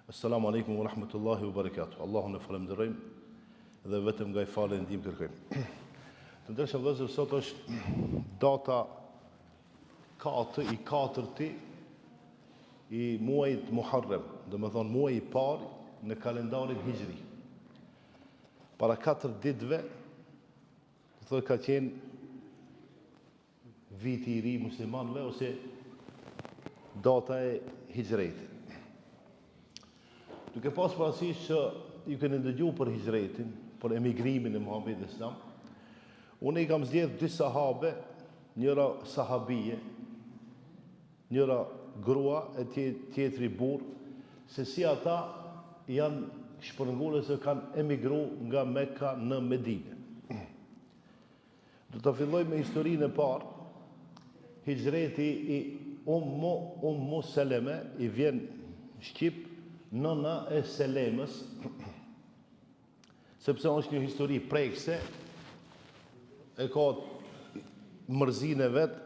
Assalamu alaikum wa rahmatullahi wa barakatuh. Allahun e falenderojmë dhe vetëm nga i falë ndihmë kërkojmë. Të ndershëm vëllezër, sot është data 4 i 4 i muajit Muharrem, domethënë muaji i parë në kalendarin hijri. Para 4 ditëve, do thotë ka qenë viti i ri muslimanëve ose data e hijretit. Duke pas parasysh që ju keni dëgjuar për hijretin, për emigrimin e Muhamedit Islam, unë i kam zgjedh dy sahabe, njëra sahabie, njëra grua e tjetri burr, se si ata janë shpërngulës se kanë emigruar nga Mekka në Medinë. Do të filloj me historinë e parë. Hijreti i Ummu Seleme i vjen shqip nëna e Selemës, sepse është një histori prekse, e ka mërzinë e vet.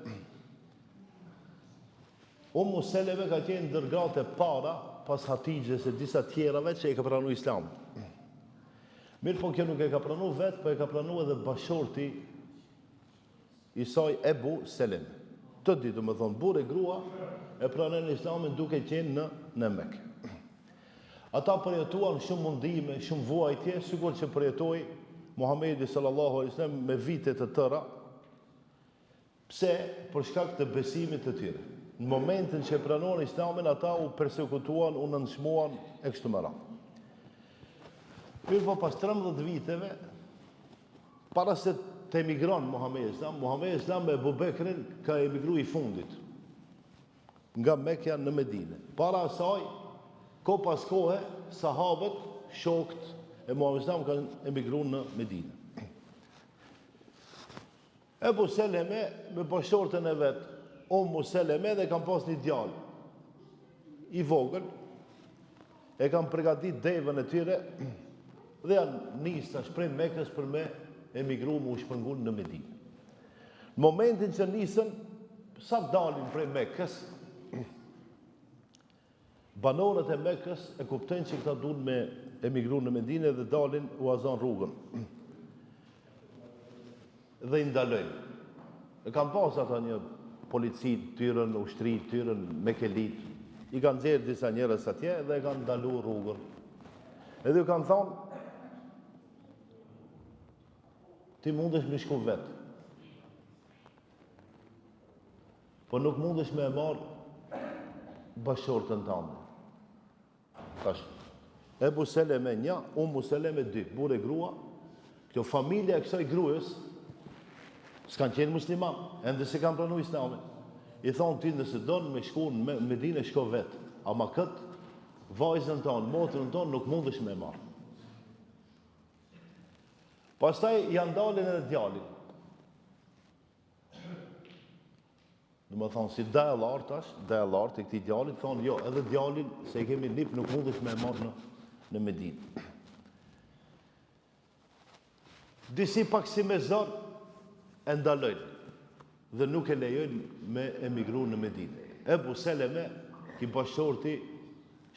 Ummu Seleme ka qenë ndër gratë e para pas Hatixhes e disa tjerave që e ka pranuar Islam. Mirë po kjo nuk e ka pranuar vet, po e ka pranuar edhe bashorti i saj Ebu Seleme. Të dy, do të thonë, burrë e grua e pranojnë Islamin duke qenë në Mekë. Ata përjetuan shumë mundime, shumë vuajtje, sikur që përjetoi Muhamedi sallallahu alaihi wasallam me vite të tëra. Pse? Për shkak të besimit të tyre. Në momentin që pranuan Islamin, ata u persekutuan, u nënçmuan e kështu me radhë. Mirë po pas 13 viteve, para se të emigron Muhamedi Islam me Abu Bekrin ka emigruar i fundit nga Mekja në Medinë. Para asaj, ko pas kohe, sahabët, shokët e Muhamedit Islam kanë emigruar në Medinë. Ebu Seleme me bashortën e vet, Ummu Seleme, dhe kanë pas një djalë i vogël, e kanë përgatit devën e tyre dhe janë nisë prej Mekës për me emigru më u shpërngull në Medinë. Në momentin që nisën, sa dalin prej Mekës, banorët e Mekës e kuptojnë që këta duan me emigru në Medinë dhe dalin u azan rrugën. Dhe i ndalojnë. E kanë pas ata një polici të tyren, ushtri të tyren, mekelit. I kanë nxjerrë disa njerëz atje dhe e kanë ndalu rrugën. Edhe ju kanë thonë, ti mundesh me shku vetë. Po nuk mundesh me e marë bashortën tënde. Tash, Ebu Seleme 1, Ummu Seleme 2, burrë e grua. Kjo familja e kësaj gruës s'kan qenë musliman, ende se kanë pranuar Islamin. I thonë ti nëse don me shku në Medinë shko vetë, ama këtë vajzën tonë, motrën tonë nuk mundesh me e marë. Pastaj janë dalin edhe djalin. Në më thonë, si dajallar tash, dajallar të këti djalit, thonë, jo, edhe djalin, se i kemi nip, nuk mundesh me marrë në Medinë. Disi pak si me zor, e ndalojnë, dhe nuk e lejojnë me emigru në Medinë. Ebu Seleme, ki bashorti,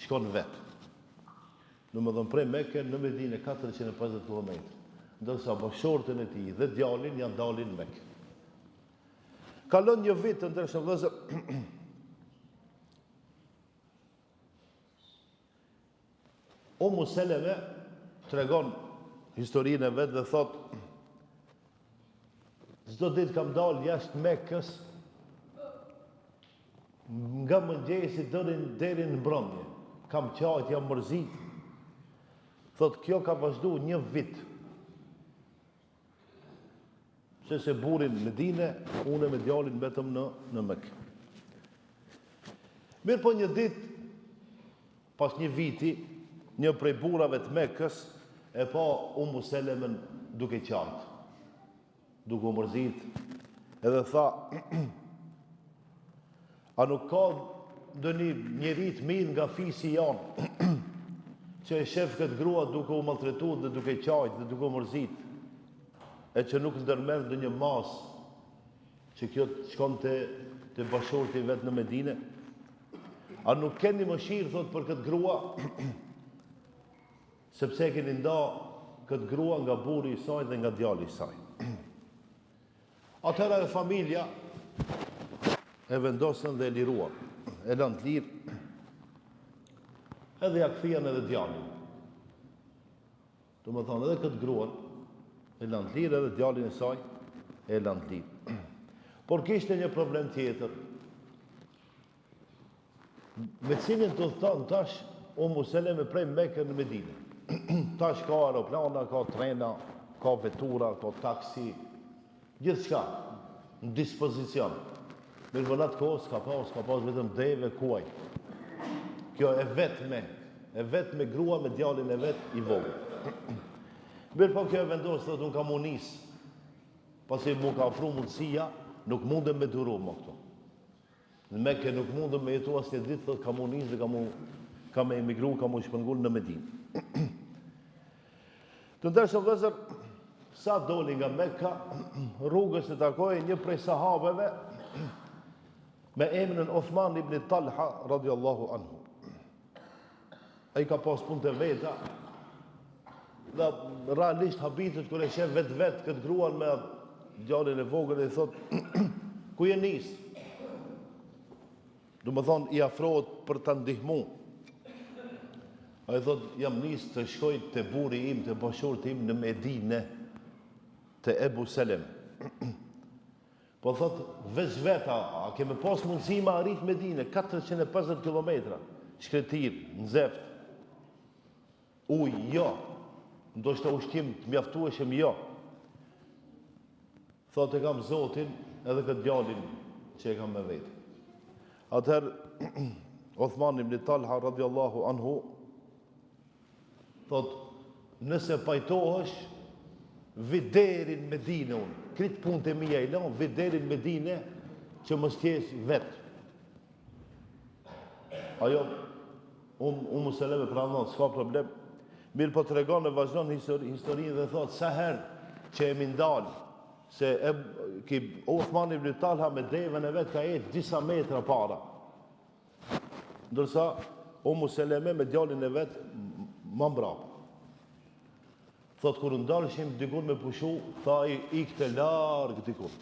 shkon vetë. Në më dhënë prej Mekë në Medinë 450 km. Ndërsa bashortën e tij dhe djalin janë dalin në Mekë. Kalon një vit të ndershëm vëllezër. Ummu Seleme tregon historinë e vet dhe thot: çdo ditë kam dalë jashtë Mekës nga mëngjesi deri në mbrëmje. Kam qajt, jam mërzit. Thot kjo ka vazhdu një vit. Se burin në Medinë, unë me djalin vetëm në Mekë. Mirë po një ditë, pas një viti, një prej burrave të Mekës e pa Ummu Selemen duke qartë, duke u mërzit, edhe tha, a nuk ka ndonjë njeri të mirë nga fisi janë, që e shef këtë grua duke u maltretuar dhe duke qartë dhe duke u mërzit, e që nuk ndërmerr ndonjë masë që kjo shkon të bashorti vetë në Medinë. A nuk keni mëshirë, thot, për këtë grua, sepse keni nda këtë grua nga burri i saj dhe nga djali i saj. Atëra e familja e vendosën dhe e liruan, e lënë të lirë, edhe ja këthian edhe djalin. Do më thonë, edhe këtë gruan e lënë të lirë, edhe djalin e saj e lënë të lirë. Por kishte një problem tjetër. Me cilin të thonë tash, Seleme prej Mekë në Medinë. Tash ka aeroplana, ka trena, ka vetura, ka taksi, gjithë shka, në dispozicion. Mirë për atë kohë, s'ka pas vetëm deve, kuaj. Kjo e vetë me grua, me djalin e vetë i vogël. Mirë po kjo e vendosë, thotë, unë ka mu nisë, pasi mu ka ofru mundësia, nuk mundem me duru më këto. Në Mekë nuk mundem me jetu asë një ditë, thotë, ka mu nisë dhe ka me emigru, ka mu shpëngull në Medinë. Të ndërshë vëzër, sa doli nga Mekka, rrugës e takoj një prej sahabeve me emrin Uthman ibn Talha radiallahu anhu. Ai ka pas punë të veta dhe realisht habitet kër e shef vetë këtë gruan me djalin e vogël e thot ku je nis? Do më thonë i afrohet për të ndihmu. Ai thot jam nis të shkoj të buri im, të bashorti im në Medinë, të Ebu Selem. Po thot, veç veta, a keme pas mundësi ma arrit Medinë, 450 kilometra, shkretir, nxeft, jo, ndoshta ushqim të mjaftueshëm, jo. Thot e kam Zotin edhe këtë djalin që e kam me vetë. Atëherë, Uthman ibn Talha radiallahu anhu, thot, nëse pajtohesh, viderin Medinë unë. Kritë punë të mija i lanë, viderin Medinë që më stjes vetë. Ajo, unë Seleme pranon, s'ka problem. Mirë po të regon e vazhdon historinë dhe thot, sa herë që e mindalë, se Uthman ibn Talha me devën e vetë ka jetë disa metra para. Ndërsa, Seleme me djalin e vetë më mbrapa. Thot, kur ndalëshim dikun me pushu, tha i këtë largë dikun.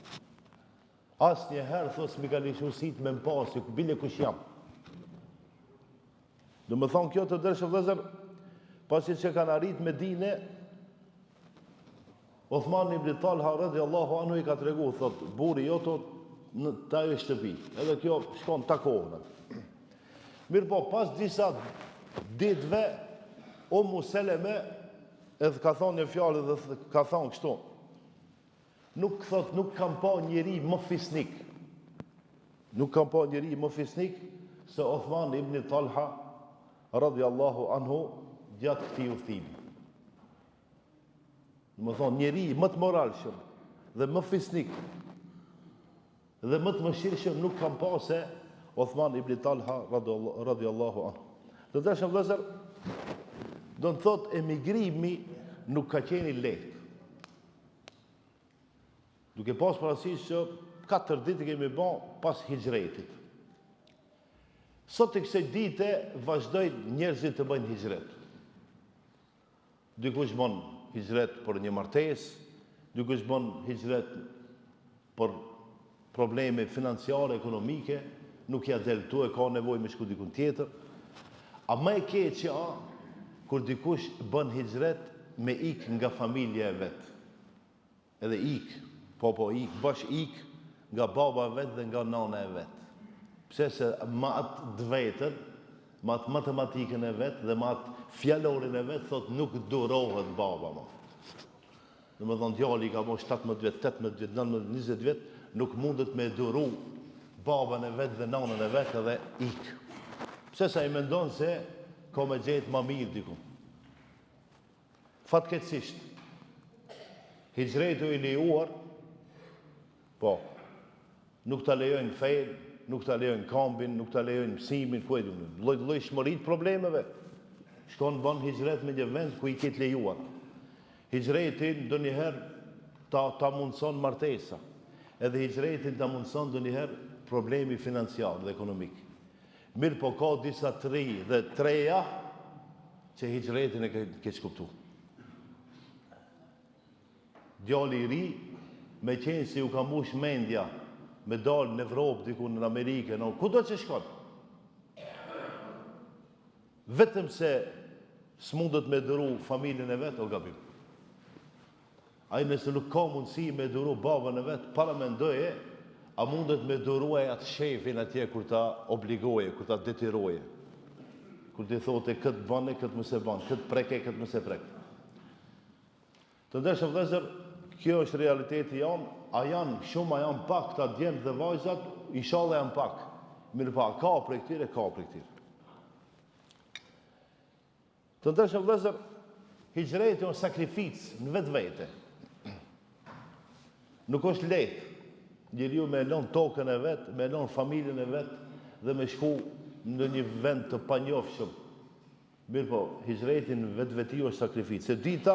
Asë njëherë, thot, s'mi ka lishu sit me më pasi, bile kush jam. Dhe më thonë kjo të dërshë vëzër, pasi që kanë arrit Medinë, Uthman ibn Talha radiallahu anhu i ka të regu, thot, buri joto në taj e shtëpi. Edhe kjo shkon takohën. Mirë po, pas disa ditve, Seleme, edhe ka thonë një fjallë dhe ka thonë kështu. Nuk kam pa njeri më fisnik. Nuk kam pa njeri më fisnik se Uthman ibn Talha radiallahu anhu gjatë këti udhimi. Më thonë njeri më të moralshëm dhe më fisnik dhe më të mëshirshëm nuk kam pa se Uthman ibn Talha radiallahu anhu. Dhe të shëm vëzër, do në thot emigrimi nuk ka qeni lehtë. Duke pas parasysh që 4 ditë kemi ba pas hijretit. Sot të kësaj dite vazhdojnë njerëzit të bëjnë hijret. Dikush bën hijret për një martesë, dikush bën hijret për probleme financiare, ekonomike, nuk ja del tu e ka nevojë me shku dikun tjetër. A më e keqja kur dikush bën hijret me ik nga familja e vetë. Edhe ik, bash ik nga baba e vetë dhe nga nana e vetë. Pse se ma atë dvetën, ma atë matematikën e vetë dhe ma atë fjallorin e vetë, thot nuk durohet baba ma. Dhe me thonë djali ka mo 17 vjetë, 18 vjetë, 19, 20 vjetë, nuk mundet me duru baban e vetë dhe nanën e vetë edhe ik. Pse sa i mendon se ka me gjetë ma mirë diku. Fatkeqësisht, hijretu i lejuar, po, nuk ta lejojnë fejnë, nuk ta lejojnë kambin, nuk ta lejojnë mësimin, ku e du, lloj shmërit problemeve. Shkon bën hijret me një vend ku i ketë lejuar. Hijretin do njëherë ta mundëson martesa, edhe hijretin ta mundëson do njëherë problemi financiar dhe ekonomik. Mirë po ka disa tri dhe treja që hijretin e ke shkuptu. Djali i ri, me qenë si u ka mush mendja, me dalë në Evropë, diku në Amerike, në kudo që shkon. Vetëm se s'mundet me dëru familjen e vetë, o gabim. Ai nëse nuk ka mundësi me dëru babën e vetë, para me ndoje, a mundet me dëruaj atë shefin atje kur ta obligoje, kur ta detiroje. Kur ti thote këtë bane, këtë mëse banë, këtë preke, këtë mëse preke. Të ndeshëm vëllezër, kjo është realiteti janë, a janë shumë, a janë pak këta djemë dhe vajzat, inshallah janë pak. Mirë pa, ka për këtire, ka për këtire. Të ndeshëm vëllezër, hijreti është sakrificë në vetë vete. Nuk është lehtë. Njeriu me lënë tokën e vetë, me lënë familjen e vetë dhe me shku në një vend të panjohshëm. Mirë po, hijreti në vetë veti është sakrificë. Se dita,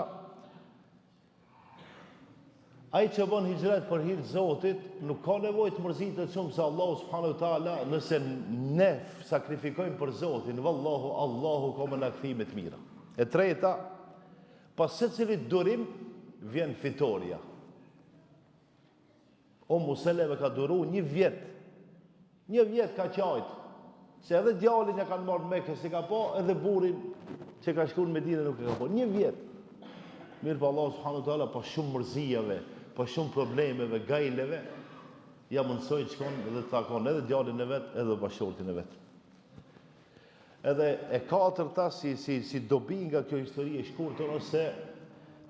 ai që bën hijret për hir të Zotit, nuk ka nevojë të mërzitet shumë se Allahu subhanahu wa taala, nëse ne sakrifikojmë për Zotin, vallahu, Allahu ka më na kthime të mira. E treta, pas secilit durim vjen fitoria. Seleme ka duru një vjet ka qajt, se edhe djalin e kanë marrë Mekë si ka po, edhe burin që ka shku në Medinë nuk e ka po, një vjet. Mirë pa Allah subhanahu wa taala, pa shumë mërzijave, pa shumë problemeve, gajleve, ja mundsoj të shkon dhe të takon edhe djalin e vet, edhe bashortin e vet. Edhe e katërta si dobi nga kjo histori e shkurtër, ose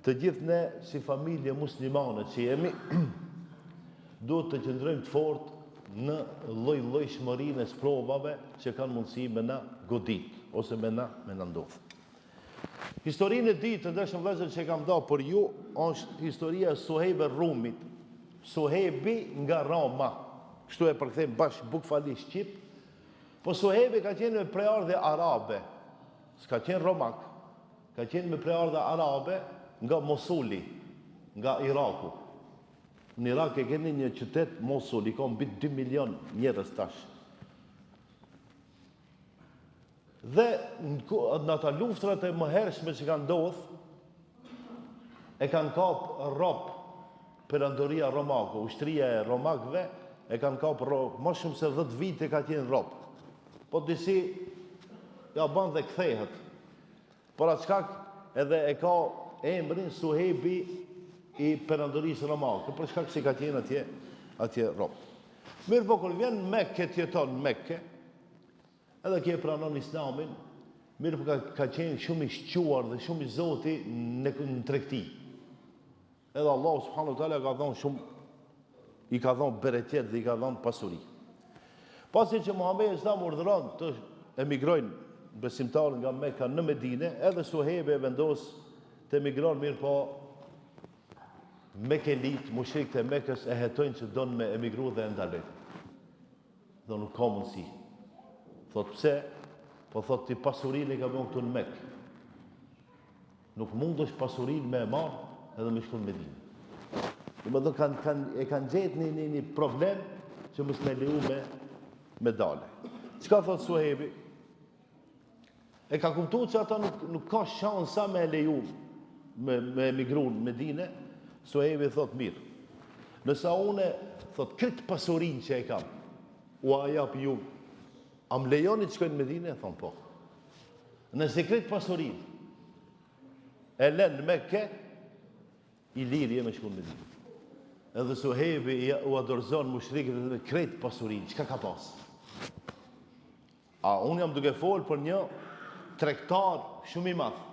të gjithë ne si familje muslimane që jemi, duhet të qëndrojmë të fort në lloj-llojshmërinë e sprovave që kanë mundësi me na godit, ose me na ndodh. Historinë e ditë, të ndeshëm vëllezër që kam dhënë për ju, është historia e Suhejbe Rumit. Suhejbi nga Roma. Kështu e përkthejmë bashkë bukfali shqip. Po Suhejbi ka qenë me preardhje arabe. S'ka qenë romak. Ka qenë me preardhje arabe nga Mosuli, nga Iraku. Në Irak e keni një qytet Mosul, i ka mbi 2 milion njerëz tash. Dhe në ata luftrat e mëhershme që kanë ndodhur, e kanë kap rob perandoria romake, ushtria e romakëve e kanë kap rob, më shumë se 10 vite ka qenë rob. Po disi ja bën dhe kthehet. Por atë shkak edhe e ka emrin Suhejbi i perandorisë romake, për shkak se ka qenë atje rob. Mirë po kur vjen në Mekë, jeton në Mekë, edhe kje pranon Islamin, mirë po ka qenë shumë i shquar dhe shumë i Zoti në tregti. Edhe Allah subhanahu wa taala ka dhënë shumë, i ka dhënë bereqet dhe i ka dhënë pasuri. Pasi që Muhamedi Islam urdhëron të emigrojnë besimtarë nga Mekka në Medinë, edhe Suhejbi e vendos të emigron, mirë po Mekelit, mushrikët e Mekës e hetojnë që donë me emigru dhe e ndalojnë. Dhe nuk ka mundësi. Thot pse? Po thot ti pasurin e ka bënë këtu në Mekë. Nuk mund është pasurin me e marë edhe me shku në Medinë. Dhe do kanë gjetë një problem që mës me leju me dale. Qka thot Suhejbi? E ka kuptu që ata nuk ka shansa me leju me emigru në Medinë. Suhejbi thot mirë, nësa une, thot, këtë pasurin që e kam, u a jap ju, a më lejoni të shkojnë në Medinë? Thonë po. Nëse këtë pasurin e len me ke, i liri e me shku në Medinë. Edhe Suhejbi u adorzon mushrikët dhe këtë pasurin, qka ka pas? A unë jam duke folë për një tregtar shumë i madh.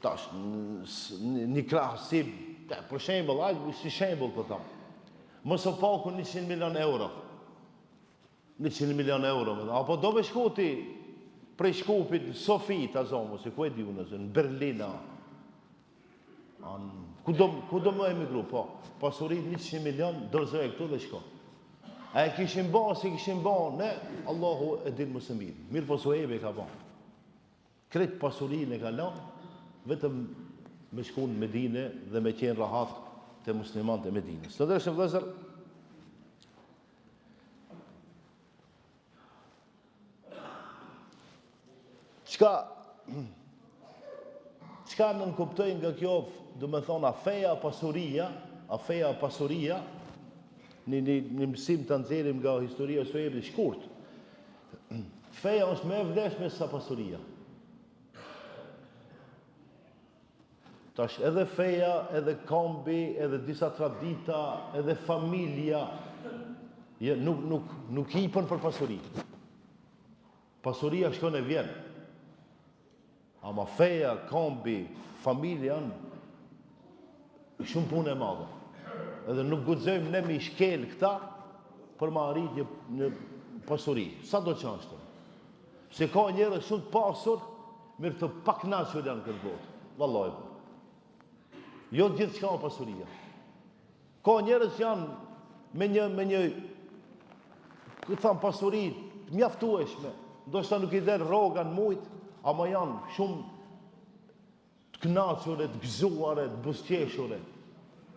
Tash, një krahasim, për shembull, si shembull po them. Mos o paku 100 milion euro. 100 milion euro, apo do me shkuti prej Shkupit në Sofi, ta zonë, se ku e di unë, në Berlina. Ku do më emigru, po. Pasurit 100 milion, dorëzoj këtu dhe shko. A e kishin ba, si kishin ba, ne, Allahu e din më së mirë. Mirë po Suhejbi ka ba. Kretë pasurin e ka lanë, vetëm me shku në Medinë dhe me qenë rahat të muslimanët e Medinës. Të ndërshëm vëllezër, Çka nënkuptoj nga kjo, do me thonë, a feja pasuria, një mësim të nxjerrim nga historia e Suhejbit shkurt. Feja është më e vlefshme sa pasuria. Tash edhe feja, edhe kambi, edhe disa tradita, edhe familja, nuk hipën për pasuri. Pasuria shkon e vjen. Ama feja, kambi, familja, shumë punë e madhe. Edhe nuk guxojmë ne me shkel këta për ma arrit një pasuri. Sa do që është? Se ka njerëz shumë të pasur, mirë të paknaqur janë këtë botë. Vallaj. Jo gjithë çka o pasuria. Ka njerëz që janë me një këtë thamë pasuri të mjaftueshme, ndoshta nuk I del rroga në mujt, ama janë shumë të kënaqura, të gëzuara, të buzëqeshura.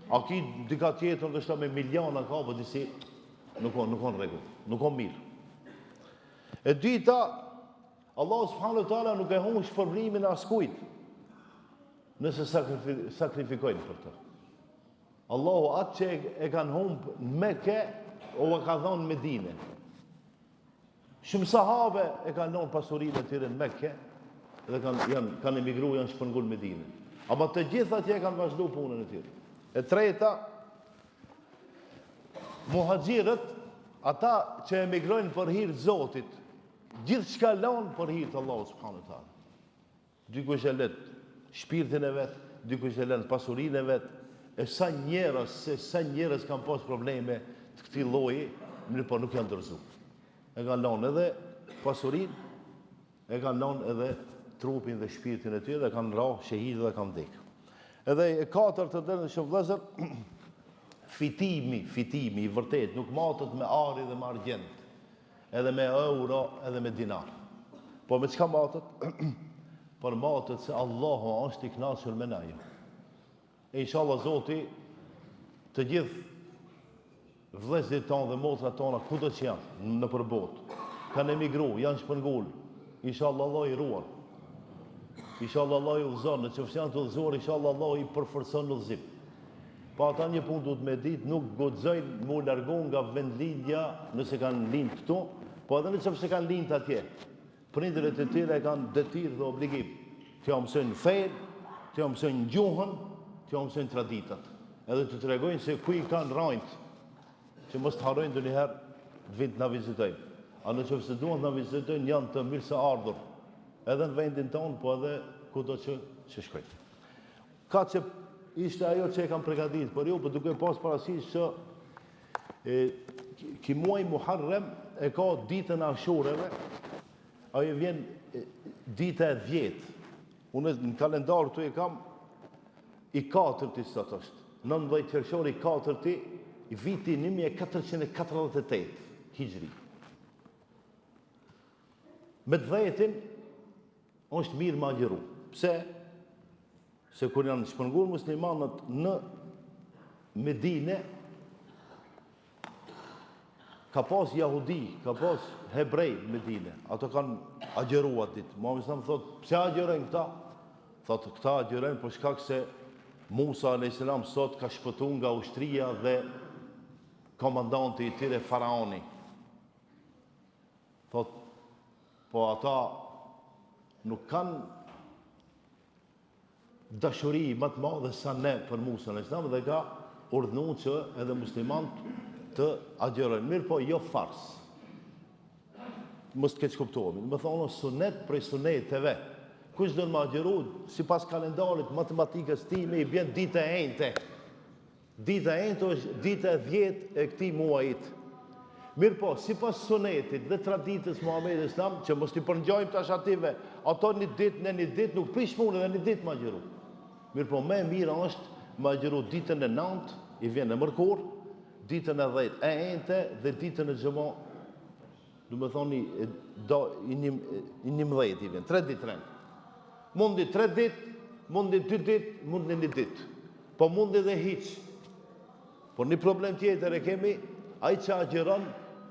A ki dika tjetër ndoshta me miliona ka, po disi nuk on rregull, nuk on mirë. E dyta, Allah subhanahu wa taala nuk e humb shpërblimin e askujt nëse sakrifikojnë për të. Allahu atë që e kanë humbë në Mekë, o e ka dhonë në Medinë. Shumë sahabe e kanë dhonë pasurinë e tyre në Mekë dhe kanë emigru, janë shpërngull në Medinë. Ama të gjitha që e kanë vazhdu punën e tyre. E treta, muhaxhirët, ata që emigrojnë për hir të Zotit, gjithë shka lanë për hir të Allahu subhanahu wa taala. Dikush e let shpirtin e vet, dikush e lën pasurinë e vet, e sa njerëz kanë pas probleme të këtij lloji, mirë po nuk janë dorëzuar. E kanë lënë edhe pasurinë, e kanë lënë edhe trupin dhe shpirtin e tyre dhe kanë rrahë shehid dhe kanë vdekur. Edhe e katërta të dërshëm vëllezër, fitimi I vërtet nuk matet me ari dhe me argjend, edhe me euro, edhe me dinar. Po me çka matet? Për matet se Allahu është I kënaqur me na. E inshallah Zoti të gjithë vëllezërit tonë dhe motrat tona kudo që janë në përbot, kanë emigruar, janë shpërngull. Inshallah Allah I ruan. Inshallah Allah I udhëzon, nëse janë të udhëzuar, inshallah Allah I përforcon udhëzim. Pa ata një punë duhet me ditë, nuk guxojnë mu largu nga vendlindja nëse kanë lind këtu, po edhe nëse kanë lind atje. Prindërit e tyre kanë detyrë dhe obligim të mësojnë fenë, të mësojnë gjuhën, të mësojnë traditat. Edhe të tregojnë se ku I kanë rajt, që mos të harrojnë ndonjëherë të vinë na vizitojnë. A nëse duan na vizitojnë janë të mirëseardhur, edhe në vendin tonë, po edhe kudo që shkojnë. Ka që ishte ajo që e kam përgatitur për ju, por duke pas parasysh që ki muaj Muharrem e ka ditën e Ashureve. Ajo vjen dita e 10. Unë në kalendar këtu e kam I 4 sot është. 19 qershor I 4 I viti 1448 Hijri. Me 10-in është mirë ma agjeru. Pse? Se kur janë shpërnguar muslimanët në Medinë, ka pas jahudi, ka pas hebrej në Medinë. Ato kanë agjeruar ditë. Muhamedi sa më thotë, pse agjerojnë këta? Thotë, këta agjerojnë për shkak se Musa a.s. sot ka shpëtuar nga ushtria dhe komandanti I tyre faraoni. Thotë, po ata nuk kanë dashuri më të madhe sa ne për Musa a.s. dhe ka urdhënuar që edhe muslimanët të agjerojnë. Mirë po jo fars. Mos të keq kuptohemi. Më thonë sunet prej suneteve. Kush do të më agjeru, sipas kalendarit matematikës time I bën dita e enjte. Dita e enjte është dita e 10 e këtij muajit. Mirë po, sipas sunetit dhe traditës Muhamedit Islam, që mos I përngjajmë tash ative, ato një ditë nuk prish punë dhe një ditë më agjeru. Mirë po, më e mira është më agjeru ditën e 9, I vjen në mërkur, ditën e 10 e enjte dhe ditën e xhamo, do të thoni I 11 I vjen, 3 ditë rend. Mundi 3 ditë, mundi 2 ditë, mundi 1 ditë. Po mundi dhe hiç. Por një problem tjetër e kemi, ai që agjeron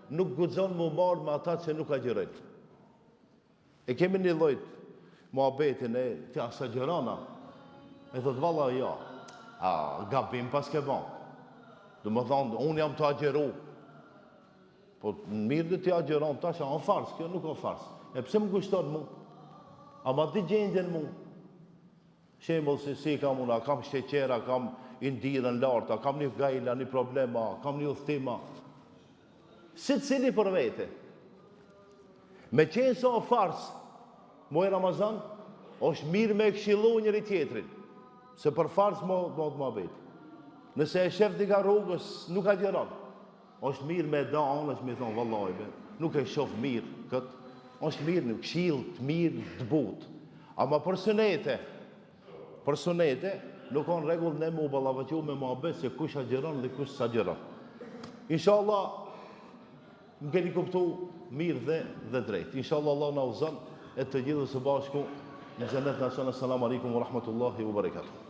nuk guxon më marr me ata që nuk agjerojnë. E kemi një lloj muhabetin e tja sa gjërana. E thot valla ja, gabim pas ke ban. Do më thonë, unë jam të agjeru. Po mirë dhe të agjeron, tash a fars, kjo nuk o fars. E pse më kushton mu? A ma di gjendjen mu? Shembull si kam unë, kam shteqera, kam indirën larta, kam një gajla, një problema, kam një udhtima. Si të cili për vete. Me qenë sa o fars, moj Ramazan, është mirë me këshillu njëri tjetrin. Se për fars më të më beti. Nëse e shef dika rrugës, nuk agjeron. është mirë me da, është me thonë, vallaj, nuk e shof mirë këtë. është mirë në këshill të mirë të butë. Ama për sunete, nuk kanë rregull ne mu ballavaçu me muhabet se kush agjeron dhe kush s'agjeron. Inshallah, më keni kuptu mirë dhe drejt. Inshallah Allah na uzon e të gjithë së bashku në xhenet nacion. Assalamu alaikum wa rahmatullahi wa barakatuh.